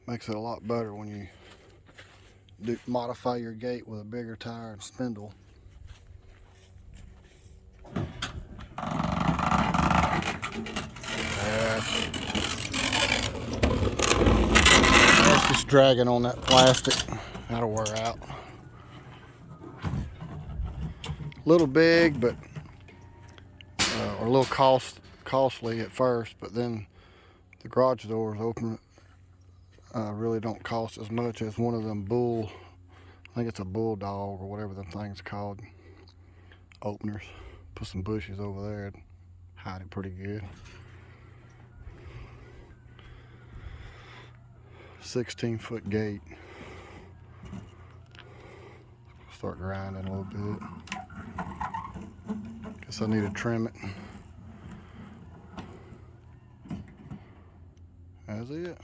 Makes it a lot better when you modify your gate with a bigger tire and spindle. That's just dragging on that plastic. That'll wear out. A little big, but or a little costly at first, but then the garage doors open really don't cost as much as one of them I think it's a bulldog or whatever them things called, openers. Put some bushes over there and hide it pretty good. 16-foot gate. Start grinding a little bit. Guess I need to trim it. That's it.